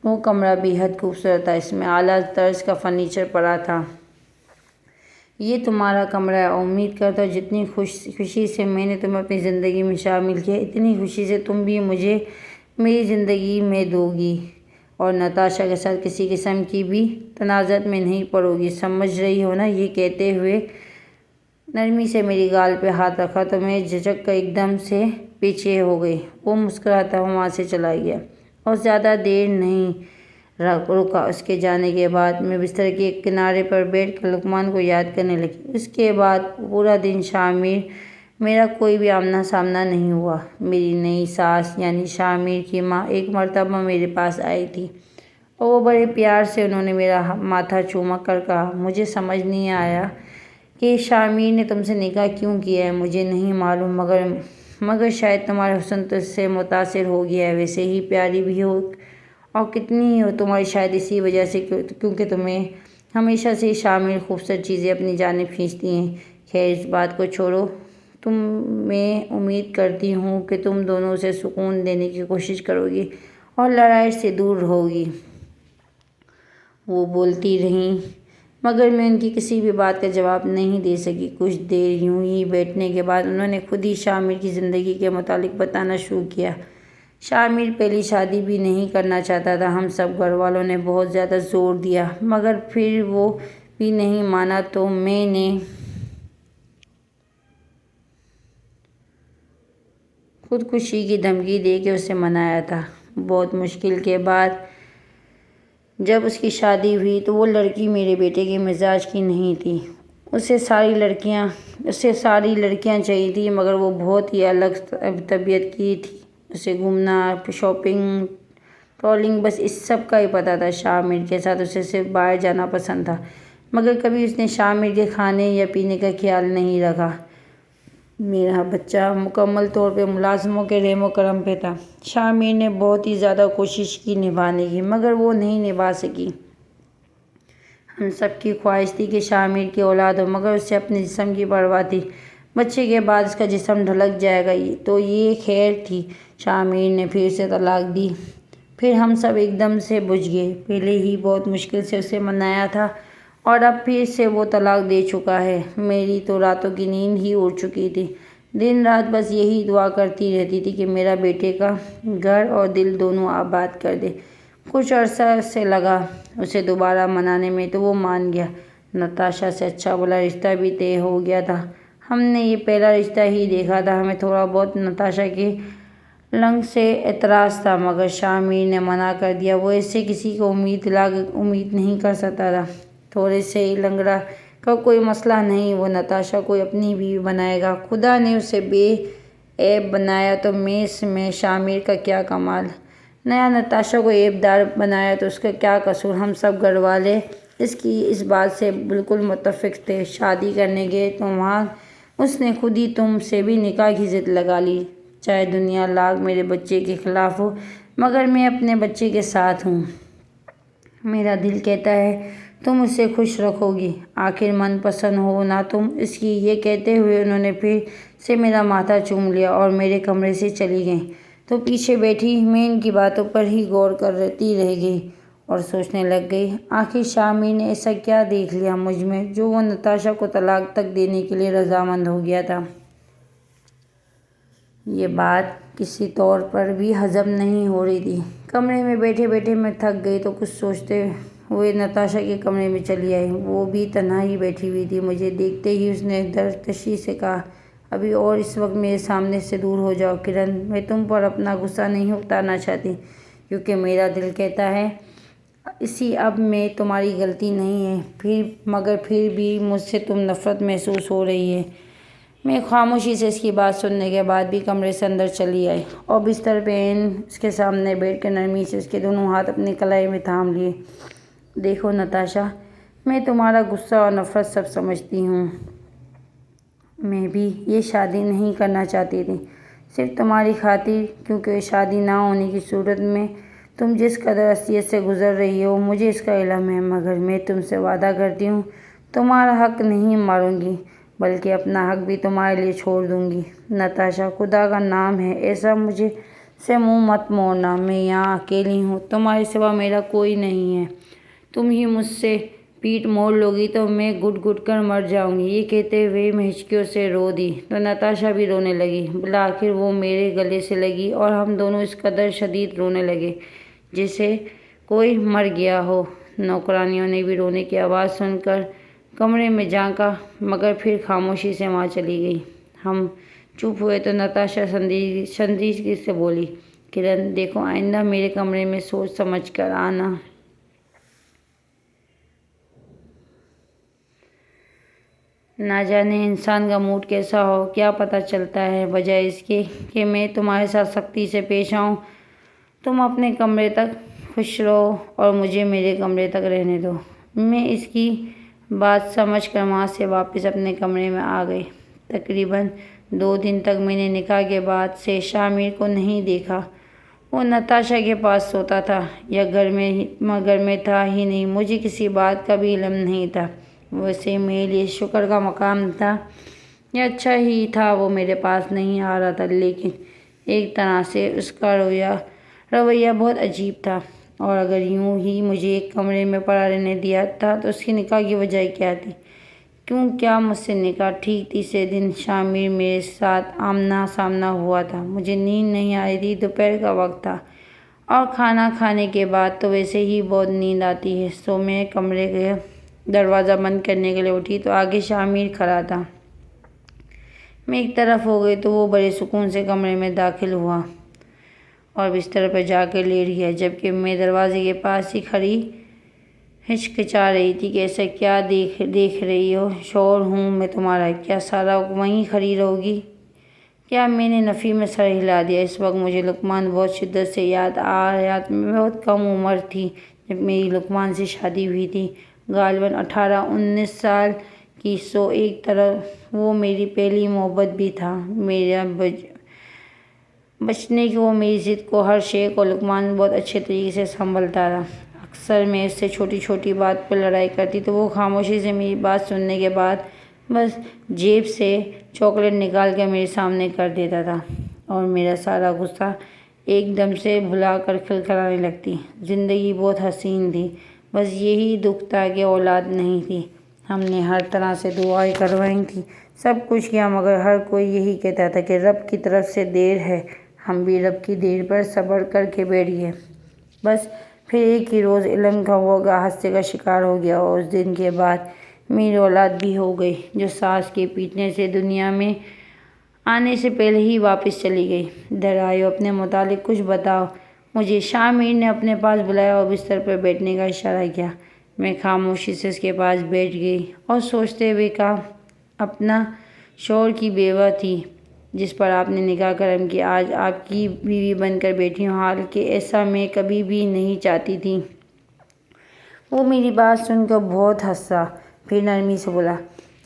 وہ کمرہ بے حد خوبصورت تھا۔ اس میں اعلیٰ طرز کا فرنیچر پڑا تھا۔ یہ تمہارا کمرہ ہے اور امید کرتا ہوں جتنی خوشی سے میں نے تمہیں اپنی زندگی میں شامل کیا، اتنی خوشی سے تم بھی مجھے میری زندگی میں دو گی اور نتاشا کے ساتھ کسی قسم کی بھی تنازعات میں نہیں پڑو گی، سمجھ رہی ہو نا؟ یہ کہتے ہوئے نرمی سے میری گال پہ ہاتھ رکھا تو میں جھجک کر ایک دم سے پیچھے ہو گئی۔ وہ مسکراتا ہوا وہاں سے چلا گیا اور زیادہ دیر نہیں رکا۔ اس کے جانے کے بعد میں بستر کے ایک کنارے پر بیٹھ کر لقمان کو یاد کرنے لگی۔ اس کے بعد پورا دن شامر میرا کوئی بھی آمنا سامنا نہیں ہوا۔ میری نئی ساس یعنی شامر کی ماں ایک مرتبہ میرے پاس آئی تھی اور وہ بڑے پیار سے انہوں نے میرا ماتھا چوم کر کہا، مجھے سمجھ نہیں آیا کہ شامر نے تم سے نکاح کیوں کیا ہے، مجھے نہیں معلوم، مگر شاید تمہارا حسن تو اس سے متاثر ہو گیا ہے، ویسے ہی پیاری بھی ہو اور کتنی ہو تمہاری، شاید اسی وجہ سے کیونکہ تمہیں ہمیشہ سے شامر خوبصورت چیزیں اپنی جانب کھینچتی ہیں۔ خیر اس بات کو چھوڑو، میں امید کرتی ہوں کہ تم دونوں اسے سکون دینے کی کوشش کرو گی اور لڑائی سے دور رہو گی۔ وہ بولتی رہیں مگر میں ان کی کسی بھی بات کا جواب نہیں دے سکی۔ کچھ دیر یوں ہی بیٹھنے کے بعد انہوں نے خود ہی شامر کی زندگی کے متعلق بتانا شروع کیا۔ شامر پہلی شادی بھی نہیں کرنا چاہتا تھا۔ ہم سب گھر والوں نے بہت زیادہ زور دیا مگر پھر وہ بھی نہیں مانا تو میں نے خودکشی کی دھمکی دے کے اسے منایا تھا۔ بہت مشکل کے بعد جب اس کی شادی ہوئی تو وہ لڑکی میرے بیٹے کے مزاج کی نہیں تھی۔ اسے ساری لڑکیاں چاہیے تھیں مگر وہ بہت ہی الگ طبیعت کی تھی۔ اسے گھومنا، شاپنگ، ٹریولنگ، بس اس سب کا ہی پتہ تھا۔ شامر کے ساتھ اسے صرف باہر جانا پسند تھا مگر کبھی اس نے شامر کے کھانے یا پینے کا خیال نہیں رکھا۔ میرا بچہ مکمل طور پہ ملازموں کے رحم و کرم پہ تھا۔ شامر نے بہت ہی زیادہ کوشش کی نبھانے کی مگر وہ نہیں نبھا سکی۔ ہم سب کی خواہش تھی کہ شامر کی اولاد ہو مگر اسے اپنے جسم کی پرواہ تھی، بچے کے بعد اس کا جسم ڈھلک جائے گا تو یہ خیر تھی۔ شامر نے پھر اسے طلاق دی۔ پھر ہم سب ایک دم سے بجھ گئے۔ پہلے ہی بہت مشکل سے اسے منایا تھا اور اب پھر سے وہ طلاق دے چکا ہے۔ میری تو راتوں کی نیند ہی اڑ چکی تھی۔ دن رات بس یہی دعا کرتی رہتی تھی کہ میرا بیٹے کا گھر اور دل دونوں آباد کر دے۔ کچھ عرصہ سے لگا اسے دوبارہ منانے میں تو وہ مان گیا۔ نتاشا سے اچھا بھلا رشتہ بھی طے ہو گیا تھا۔ ہم نے یہ پہلا رشتہ ہی دیکھا تھا۔ ہمیں تھوڑا بہت نتاشا کے لنگ سے اعتراض تھا مگر شاہ میر نے منع کر دیا۔ وہ ایسے کسی کو امید نہیں کر سکتا تھا۔ تھوڑے سے ہی لنگڑا کا کوئی مسئلہ نہیں، وہ نتاشا کو اپنی بیوی بنائے گا۔ خدا نے اسے بے عیب بنایا تو میں شاہ میر کا کیا کمال۔ نیا نتاشا کو عیب دار بنایا تو اس کا کیا قصور۔ ہم سب گھر والے اس کی اس بات سے بالکل متفق تھے۔ شادی کرنے گئے تو وہاں اس نے خود ہی تم سے بھی نکاح کی ضد لگا لی۔ چاہے دنیا لاکھ میرے بچے کے خلاف ہو مگر میں اپنے بچے کے ساتھ ہوں۔ میرا دل کہتا ہے تم اسے خوش رکھو گی، آخر من پسند ہو نا تم اس کی۔ یہ کہتے ہوئے انہوں نے پھر سے میرا ماتھا چوم لیا اور میرے کمرے سے چلی گئیں تو پیچھے بیٹھی میں ان کی باتوں پر ہی غور کرتی رہ گئی اور سوچنے لگ گئی، آخر شاہ میر نے ایسا کیا دیکھ لیا مجھ میں جو وہ نتاشا کو طلاق تک دینے کے لیے رضامند ہو گیا تھا۔ یہ بات کسی طور پر بھی ہضم نہیں ہو رہی تھی۔ کمرے میں بیٹھے بیٹھے میں تھک گئی تو کچھ سوچتے ہوئے نتاشا کے کمرے میں چلی آئی۔ وہ بھی تنہا ہی بیٹھی ہوئی تھی۔ مجھے دیکھتے ہی اس نے درتشی سے کہا، ابھی اور اس وقت میرے سامنے سے دور ہو جاؤ کرن، میں تم پر اپنا غصہ نہیں اتارنا چاہتی کیونکہ میرا دل کہتا ہے اسی اب میں تمہاری غلطی نہیں ہے، مگر پھر بھی مجھ سے تم نفرت محسوس ہو رہی ہے۔ میں خاموشی سے اس کی بات سننے کے بعد بھی کمرے سے اندر چلی آئی اور بستر پہ اس کے سامنے بیٹھ کر نرمی سے اس کے دونوں ہاتھ اپنی کلائی میں تھام لیے۔ دیکھو نتاشا، میں تمہارا غصہ اور نفرت سب سمجھتی ہوں۔ میں بھی یہ شادی نہیں کرنا چاہتی تھی صرف تمہاری خاطر، کیونکہ شادی نہ ہونے کی صورت میں تم جس قدر اذیت سے گزر رہی ہو مجھے اس کا علم ہے، مگر میں تم سے وعدہ کرتی ہوں تمہارا حق نہیں ماروں گی بلکہ اپنا حق بھی تمہارے لیے چھوڑ دوں گی۔ نتاشا، خدا کا نام ہے ایسا مجھ سے منہ مت موڑنا، میں یہاں اکیلی ہوں، تمہارے سوا میرا کوئی نہیں ہے، تم ہی مجھ سے پیٹھ موڑ لو گی تو میں گھٹ گھٹ کر مر جاؤں گی۔ یہ کہتے ہوئے میں ہچکیوں سے رو دی تو نتاشا بھی رونے لگی۔ بالآخر وہ میرے گلے سے لگی اور ہم دونوں اس قدر شدید رونے لگے جیسے کوئی مر گیا ہو۔ نوکرانیوں نے بھی رونے کی آواز سن کر کمرے میں جھانکا مگر پھر خاموشی سے وہاں چلی گئی۔ ہم چپ ہوئے تو نتاشا سنجیدگی سے بولی، کرن دیکھو آئندہ میرے کمرے میں سوچ سمجھ کر آنا۔ نہ جانے انسان کا موڈ کیسا ہو، کیا پتہ چلتا ہے، بجائے اس کے کہ میں تمہارے ساتھ سختی سے پیش آؤں۔ تم اپنے کمرے تک خوش رہو اور مجھے میرے کمرے تک رہنے دو۔ میں اس کی بات سمجھ کر وہاں سے واپس اپنے کمرے میں آ گئی۔ تقریباً 2 دن تک میں نے نکاح کے بعد سے شاہ میر کو نہیں دیکھا۔ وہ نتاشا کے پاس سوتا تھا یا گھر میں تھا ہی نہیں، مجھے کسی بات کا بھی علم نہیں تھا۔ ویسے میرے لیے شکر کا مقام تھا یا اچھا ہی تھا وہ میرے پاس نہیں آ رہا تھا، لیکن ایک طرح سے اس کا رویہ بہت عجیب تھا، اور اگر یوں ہی مجھے ایک کمرے میں پڑا رہنے دیا تھا تو اس کی نکاح کی وجہ کیا تھی؟ کیا مجھ سے نکاح؟ ٹھیک تیسرے دن شاہ میر میرے ساتھ آمنا سامنا ہوا تھا۔ مجھے نیند نہیں آ رہی تھی، دوپہر کا وقت تھا اور کھانا کھانے کے بعد تو ویسے ہی بہت نیند آتی ہے، سو میں کمرے کا دروازہ بند کرنے کے لیے اٹھی تو آگے شاہ میر کھڑا تھا۔ میں ایک طرف ہو گئی تو وہ بڑے سکون سے کمرے میں داخل ہوا اور بستر پر جا کر لیٹ گیا، جبکہ میں دروازے کے پاس ہی کھڑی ہچکچا رہی تھی کہ ایسا کیا دیکھ رہی ہو؟ شوہر ہوں میں تمہارا، کیا سارا وقت وہیں کھڑی رہو گی؟ کیا میں نے نفی میں سر ہلا دیا؟ اس وقت مجھے لقمان بہت شدت سے یاد آیا۔ میں بہت کم عمر تھی جب میری لقمان سے شادی ہوئی تھی، غالباً 18-19 سال کی، سو ایک طرف وہ میری پہلی محبت بھی تھا، میرا بچنے کی وہ میری ضد کو، ہر شے کو لقمان بہت اچھے طریقے سے سنبھالتا تھا۔ اکثر میں اس سے چھوٹی چھوٹی بات پر لڑائی کرتی تو وہ خاموشی سے میری بات سننے کے بعد بس جیب سے چاکلیٹ نکال کر میرے سامنے کر دیتا تھا اور میرا سارا غصہ ایک دم سے بھلا کر کھلکھلانے لگتی۔ زندگی بہت حسین تھی، بس یہی دکھ تھا کہ اولاد نہیں تھی۔ ہم نے ہر طرح سے دعائیں کروائی تھیں، سب کچھ کیا، مگر ہر کوئی یہی کہتا تھا کہ رب کی طرف سے دیر ہے۔ ہم بھی رب کی دیر پر صبر کر کے بیٹھ گئے۔ بس پھر ایک ہی روز علم کا وہ حادثے کا شکار ہو گیا اور اس دن کے بعد میری اولاد بھی ہو گئی، جو ساس کے پیٹنے سے دنیا میں آنے سے پہلے ہی واپس چلی گئی۔ ادھر آئے، اپنے متعلق کچھ بتاؤ مجھے، شاہ میر نے اپنے پاس بلایا اور بستر پر بیٹھنے کا اشارہ کیا۔ میں خاموشی سے اس کے پاس بیٹھ گئی اور سوچتے ہوئے کہا، اپنا شوہر کی بیوہ تھی جس پر آپ نے نکاح کرم کیا، آج آپ کی بیوی بن کر بیٹھی ہوں، حالانکہ ایسا میں کبھی بھی نہیں چاہتی تھی۔ وہ میری بات سن کر بہت ہنسا، پھر نرمی سے بولا،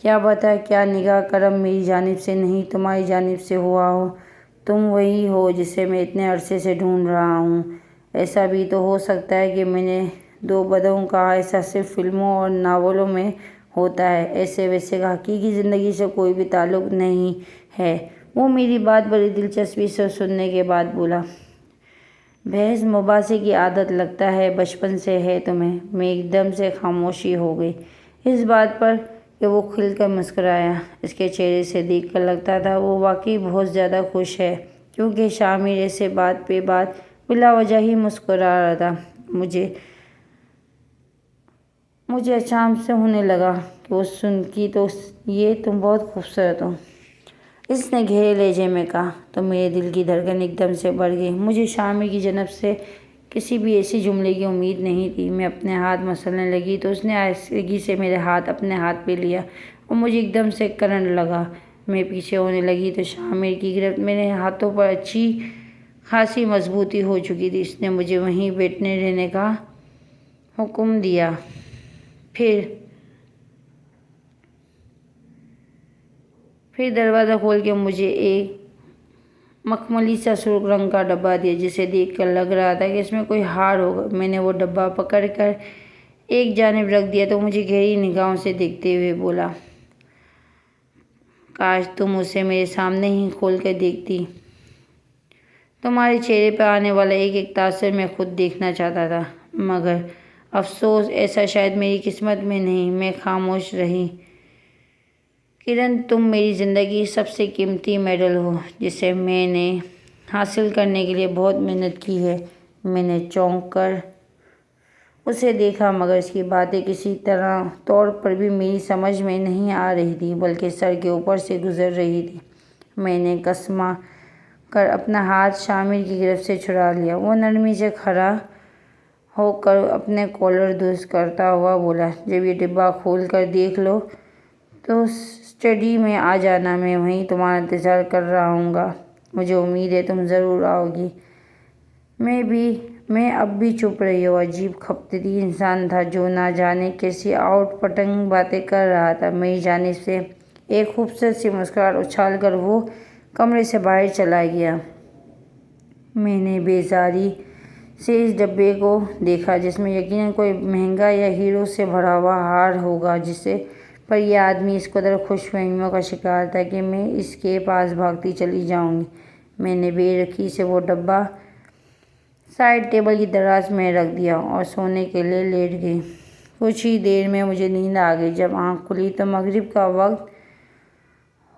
کیا پتہ کیا نکاح کرم میری جانب سے نہیں تمہاری جانب سے ہوا ہو، تم وہی ہو جسے میں اتنے عرصے سے ڈھونڈ رہا ہوں۔ ایسا بھی تو ہو سکتا ہے کہ میں نے دو بدوں کہا، ایسا صرف فلموں اور ناولوں میں ہوتا ہے، ایسے ویسے کا حقیقی زندگی سے کوئی بھی تعلق نہیں ہے۔ وہ میری بات بڑی دلچسپی سے سننے کے بعد بولا، بحث مباحثے کی عادت لگتا ہے بچپن سے ہے تمہیں۔ میں ایک دم سے خاموشی ہو گئی اس بات پر کہ وہ کھل کر مسکرایا۔ اس کے چہرے سے دیکھ کر لگتا تھا وہ واقعی بہت زیادہ خوش ہے، کیونکہ شاہ میر ایسے بات پہ بات بلا وجہ ہی مسکرا رہا تھا۔ مجھے اچانک سے ہونے لگا کہ وہ سن کی تو یہ تم بہت خوبصورت ہو، اس نے گہرے لہجے میں کہا، تو میرے دل کی دھڑکن ایک دم سے بڑھ گئی۔ مجھے شاہ میر کی جانب سے کسی بھی ایسی جملے کی امید نہیں تھی۔ میں اپنے ہاتھ مسلنے لگی تو اس نے آہستگی سے میرے ہاتھ اپنے ہاتھ پہ لیا اور مجھے ایک دم سے کرنٹ لگا۔ میں پیچھے ہونے لگی تو شاہ میر کی گرفت میرے ہاتھوں پر اچھی خاصی مضبوطی ہو چکی تھی۔ اس نے مجھے وہیں بیٹھے رہنے کا حکم دیا۔ پھر دروازہ کھول کے مجھے ایک مخملی سا سرخ رنگ کا ڈبہ دیا، جسے دیکھ کر لگ رہا تھا کہ اس میں کوئی ہار ہوگا۔ میں نے وہ ڈبہ پکڑ کر ایک جانب رکھ دیا تو مجھے گہری نگاہوں سے دیکھتے ہوئے بولا، کاش تم اسے میرے سامنے ہی کھول کر دیکھتی۔ تمہارے چہرے پہ آنے والا ایک ایک تاثر میں خود دیکھنا چاہتا تھا، مگر افسوس ایسا شاید میری قسمت میں نہیں۔ میں خاموش رہی۔ کرن، تم میری زندگی کی سب سے قیمتی میڈل ہو، جسے میں نے حاصل کرنے کے لیے بہت محنت کی ہے۔ میں نے چونک کر اسے دیکھا، مگر اس کی باتیں کسی طور پر بھی میری سمجھ میں نہیں آ رہی تھی، بلکہ سر کے اوپر سے گزر رہی تھی۔ میں نے کسما کر اپنا ہاتھ شاہ میر کی گرفت سے چھڑا لیا۔ وہ نرمی سے کھڑا ہو کر اپنے کالر درست کرتا ہوا بولا، جب یہ ڈبہ کھول کر دیکھ لو تو اسٹڈی میں آ جانا، میں وہیں تمہارا انتظار کر رہا ہوں گا۔ مجھے امید ہے تم ضرور آؤ گی۔ میں اب بھی چپ رہی۔ وہ عجیب خپتی انسان تھا جو نہ جانے کیسی آؤٹ پٹنگ باتیں کر رہا تھا۔ میری جانب سے ایک خوبصورت سی مسکراہٹ اچھال کر وہ کمرے سے باہر چلا گیا۔ میں نے بیزاری سے اس ڈبے کو دیکھا، جس میں یقیناً کوئی مہنگا یا ہیروں سے بھرا ہوا ہار ہوگا، جسے پر یہ آدمی اس قدر خوش فہمیوں کا شکار تھا کہ میں اس کے پاس بھاگتی چلی جاؤں گی۔ میں نے بے رخی سے وہ ڈبہ سائڈ ٹیبل کی دراز میں رکھ دیا اور سونے کے لیے لیٹ گئی۔ کچھ ہی دیر میں مجھے نیند آ گئی۔ جب آنکھ کھلی تو مغرب کا وقت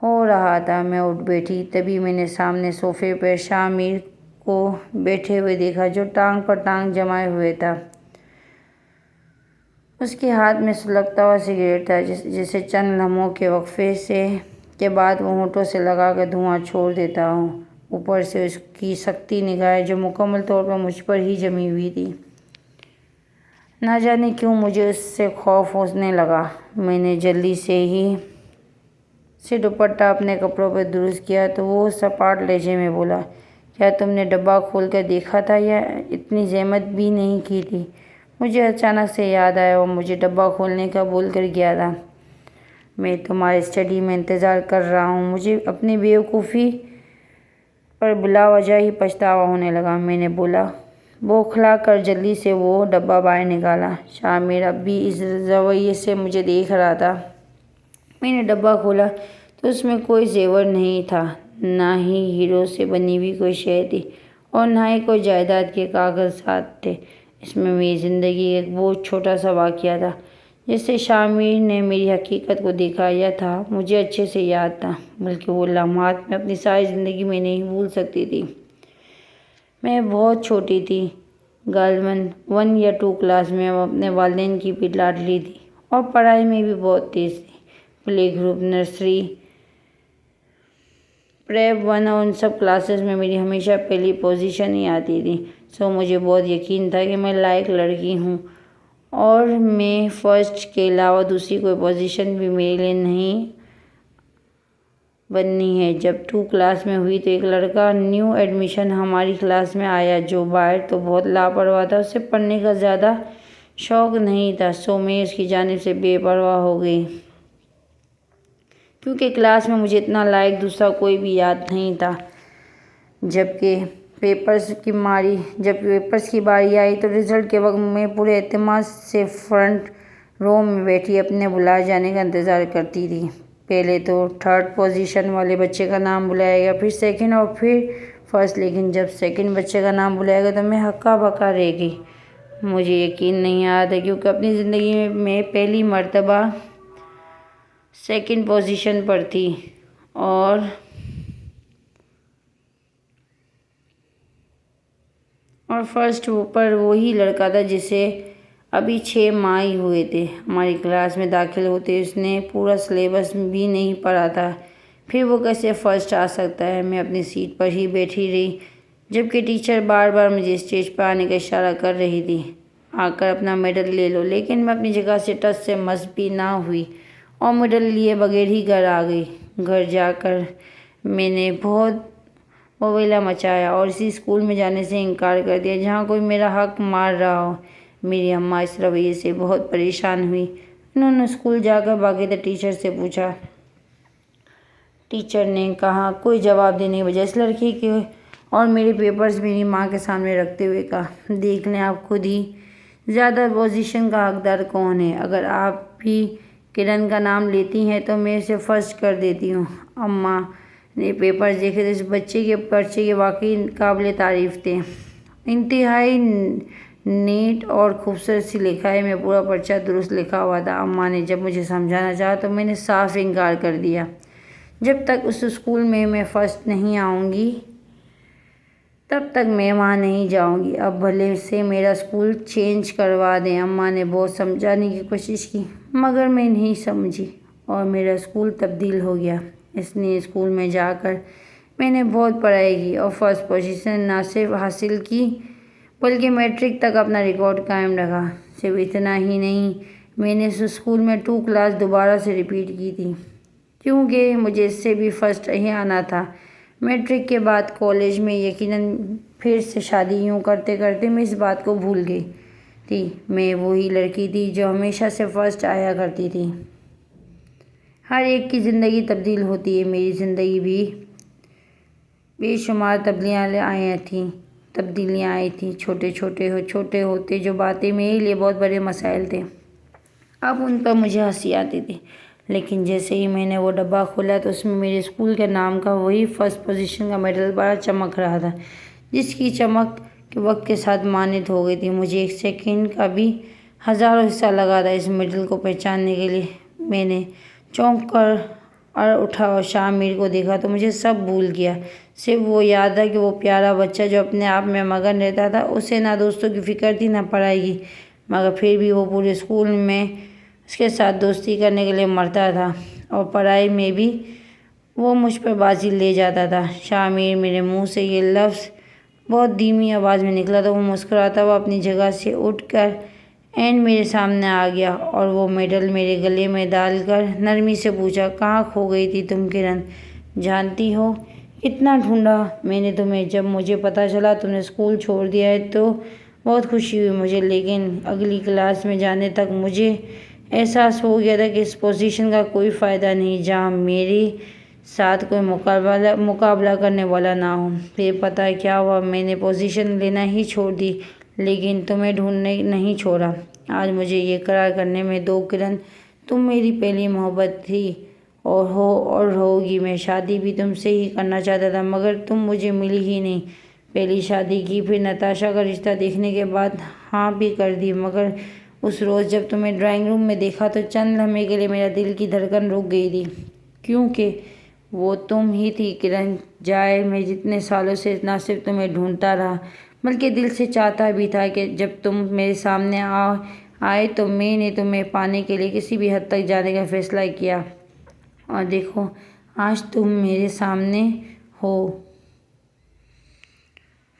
ہو رہا تھا۔ میں اٹھ بیٹھی، تبھی میں نے سامنے صوفے پر شاہ میر کو بیٹھے ہوئے دیکھا، جو ٹانگ پر ٹانگ جمائے ہوئے تھا۔ اس کے ہاتھ میں سلگتا ہوا سگریٹ تھا، جسے چند لمحوں کے وقفے کے بعد وہ ہونٹوں سے لگا کر دھواں چھوڑ دیتا ہو۔ اوپر سے اس کی سکتی نگاہیں جو مکمل طور پر مجھ پر ہی جمی ہوئی تھی۔ نہ جانے کیوں مجھے اس سے خوف ہونے لگا۔ میں نے جلدی سے دوپٹہ اپنے کپڑوں پر درست کیا تو وہ سپاٹ لہجے میں بولا، کیا تم نے ڈبہ کھول کر دیکھا تھا یا اتنی زحمت بھی نہیں کی تھی؟ مجھے اچانک سے یاد آیا وہ مجھے ڈبہ کھولنے کا بول کر گیا تھا۔ میں تمہارے اسٹڈی میں انتظار کر رہا ہوں۔ مجھے اپنی بیوقوفی پر بلا وجہ ہی پچھتاوا ہونے لگا۔ میں نے بوکھلا کر جلدی سے وہ ڈبہ باہر نکالا۔ شاہ میر اب بھی اس رویے سے مجھے دیکھ رہا تھا۔ میں نے ڈبہ کھولا تو اس میں کوئی زیور نہیں تھا، نہ ہی ہیروں سے بنی ہوئی کوئی شے تھی اور نہ ہی کوئی جائیداد کے کاغذات تھے۔ اس میں میری زندگی کا ایک بہت چھوٹا سا واقعہ تھا، جسے شاہ میر نے میری حقیقت کو دکھایا تھا، مجھے اچھے سے یاد تھا، بلکہ وہ لمحات میں اپنی ساری زندگی میں نہیں بھول سکتی تھی۔ میں بہت چھوٹی تھی، غالباً 1 یا 2 کلاس میں، وہ اپنے والدین کی بھی لاڈلی تھی اور پڑھائی میں بھی بہت تیز تھی۔ پلے گروپ، نرسری پریپ 1 اور ان سب کلاسز میں میری ہمیشہ پہلی پوزیشن ہی آتی تھی۔ مجھے بہت یقین تھا کہ میں لائق لڑکی ہوں اور میں فرسٹ کے علاوہ دوسری کوئی پوزیشن بھی میرے لیے نہیں بننی ہے۔ جب 2 کلاس میں ہوئی تو ایک لڑکا نیو ایڈمیشن ہماری کلاس میں آیا جو باہر تو بہت لاپرواہ تھا، اسے پڑھنے کا زیادہ شوق نہیں تھا، میں اس کی جانب سے بے پرواہ ہو گئی کیونکہ کلاس میں مجھے اتنا لائق دوسرا کوئی بھی یاد نہیں تھا۔ جب پیپرز کی باری آئی تو رزلٹ کے وقت میں پورے اعتماد سے فرنٹ رو میں بیٹھی اپنے بلائے جانے کا انتظار کرتی تھی۔ پہلے تو 3rd پوزیشن والے بچے کا نام بلایا گیا، پھر 2nd اور پھر 1st، لیکن جب 2nd بچے کا نام بلایا گیا تو میں ہکا بکا رہ گئی۔ مجھے یقین نہیں آ رہا تھا کیونکہ اپنی زندگی میں پہلی مرتبہ 2nd پوزیشن پر تھی اور فرسٹ پر وہی لڑکا تھا جسے ابھی 6 ماہ ہی ہوئے تھے ہماری کلاس میں داخل ہوتے۔ اس نے پورا سلیبس بھی نہیں پڑھا تھا، پھر وہ کیسے فرسٹ آ سکتا ہے؟ میں اپنی سیٹ پر ہی بیٹھی رہی جبکہ ٹیچر بار بار مجھے اسٹیج پر آنے کا اشارہ کر رہی تھی، آ کر اپنا میڈل لے لو، لیکن میں اپنی جگہ سے ٹس سے مس بھی نہ ہوئی اور میڈل لیے بغیر ہی گھر آ گئی۔ گھر جا کر میں نے بہت بویلا مچایا اور اسی اسکول میں جانے سے انکار کر دیا جہاں کوئی میرا حق مار رہا ہو۔ میری اماں اس رویے سے بہت پریشان ہوئی۔ انہوں نے اسکول جا کر باقاعدہ ٹیچر سے پوچھا۔ ٹیچر نے کہا کوئی جواب دینے کے بجائے اس لڑکی کے اور میرے پیپرز میری ماں کے سامنے رکھتے ہوئے کہا، دیکھ لیں آپ خود ہی، زیادہ پوزیشن کا حقدار کون ہے؟ اگر آپ بھی کرن کا نام لیتی ہیں تو میں اسے فرسٹ کر دیتی ہوں۔ اماں نے پیپرز دیکھے تو اس بچے کے پرچے کے واقعی قابل تعریف تھے۔ انتہائی نیٹ اور خوبصورت سی لکھائی میں پورا پرچہ درست لکھا ہوا تھا۔ اماں نے جب مجھے سمجھانا چاہا تو میں نے صاف انکار کر دیا۔ جب تک اس اسکول میں فرسٹ نہیں آؤں گی تب تک میں وہاں نہیں جاؤں گی، اب بھلے سے میرا اسکول چینج کروا دیں۔ اماں نے بہت سمجھانے کی کوشش کی مگر میں نہیں سمجھی اور میرا اسکول تبدیل ہو گیا۔ اس نئے اسکول میں جا کر میں نے بہت پڑھائی کی اور فرسٹ پوزیشن نہ صرف حاصل کی بلکہ میٹرک تک اپنا ریکارڈ قائم رکھا۔ صرف اتنا ہی نہیں، میں نے اس اسکول میں 2 کلاس دوبارہ سے ریپیٹ کی تھی کیونکہ مجھے اس سے بھی فرسٹ ہی آنا تھا۔ میٹرک کے بعد کالج میں یقیناً پھر سے شادی یوں کرتے کرتے میں اس بات کو بھول گئی تھی میں وہی لڑکی تھی جو ہمیشہ سے فرسٹ آیا کرتی تھی۔ ہر ایک کی زندگی تبدیل ہوتی ہے، میری زندگی بھی بے شمار تبدیلیاں آئی تھیں، چھوٹے ہوتے جو باتیں میرے لیے بہت بڑے مسائل تھے، اب ان پر مجھے ہنسی آتی تھی، لیکن جیسے ہی میں نے وہ ڈبہ کھولا تو اس میں میرے اسکول کے نام کا وہی فرسٹ پوزیشن کا میڈل بڑا چمک رہا تھا جس کی چمک کے وقت کے ساتھ مانند ہو گئی تھی۔ مجھے 1 سیکنڈ کا بھی ہزاروں حصہ لگا تھا اس میڈل کو پہچاننے کے لیے۔ میں نے چونک کر اٹھا اور شاہ میر کو دیکھا تو مجھے سب بھول گیا، صرف وہ یاد تھا کہ وہ پیارا بچہ جو اپنے آپ میں مگن رہتا تھا، اسے نہ دوستوں کی فکر تھی نہ پڑھائی کی، مگر پھر بھی وہ پورے اسکول میں اس کے ساتھ دوستی کرنے کے لیے مرتا تھا اور پڑھائی میں بھی وہ مجھ پر بازی لے جاتا تھا۔ شاہ میر، میرے منہ سے یہ لفظ بہت دھیمی آواز میں نکلا تو وہ مسکراتا ہوا اپنی جگہ سے اٹھ کر عین میرے سامنے آ گیا اور وہ میڈل میرے گلے میں ڈال کر نرمی سے پوچھا، کہاں کھو گئی تھی تم کرن؟ جانتی ہو کتنا ڈھونڈا میں نے تمہیں، جب مجھے پتہ چلا تم نے اسکول چھوڑ دیا ہے تو بہت خوشی ہوئی مجھے، لیکن اگلی کلاس میں جانے تک مجھے احساس ہو گیا تھا کہ اس پوزیشن کا کوئی فائدہ نہیں جہاں میرے ساتھ کوئی مقابلہ کرنے والا نہ ہو۔ پھر پتہ کیا ہوا، میں نے پوزیشن لینا ہی چھوڑ دی لیکن تمہیں ڈھونڈنے نہیں چھوڑا۔ آج مجھے یہ اقرار کرنے میں دو کرن، تم میری پہلی محبت تھی اور ہو اور رہو گی۔ میں شادی بھی تم سے ہی کرنا چاہتا تھا مگر تم مجھے ملی ہی نہیں۔ پہلی شادی کی، پھر نتاشا کا رشتہ دیکھنے کے بعد ہاں بھی کر دی، مگر اس روز جب تمہیں ڈرائنگ روم میں دیکھا تو چند لمحے کے لیے میرا دل کی دھڑکن رک گئی تھی کیونکہ وہ تم ہی تھی کرن جائے۔ میں جتنے سالوں سے نہ صرف تمہیں ڈھونڈتا رہا بلکہ دل سے چاہتا بھی تھا کہ جب تم میرے سامنے آئے تو میں نے تمہیں پانے کے لیے کسی بھی حد تک جانے کا فیصلہ کیا، اور دیکھو آج تم میرے سامنے ہو،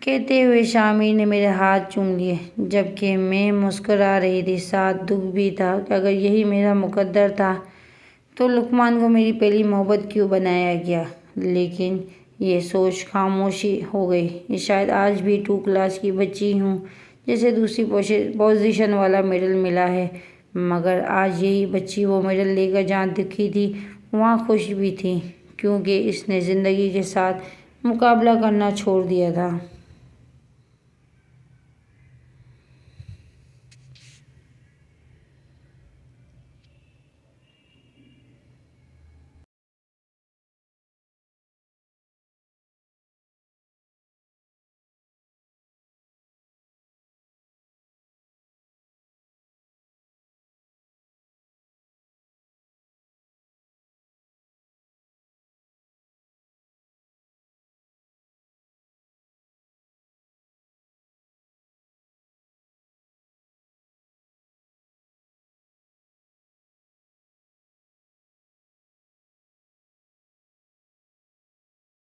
کہتے ہوئے شامی نے میرے ہاتھ چوم لیے، جبکہ میں مسکرا رہی تھی۔ ساتھ دکھ بھی تھا کہ اگر یہی میرا مقدر تھا تو لقمان کو میری پہلی محبت کیوں بنایا گیا؟ لیکن یہ سوچ خاموشی ہو گئی۔ یہ شاید آج بھی 2 کلاس کی بچی ہوں جسے دوسری پوزیشن والا میڈل ملا ہے، مگر آج یہی بچی وہ میڈل لے کر جہاں دکھی تھی وہاں خوش بھی تھی، کیونکہ اس نے زندگی کے ساتھ مقابلہ کرنا چھوڑ دیا تھا۔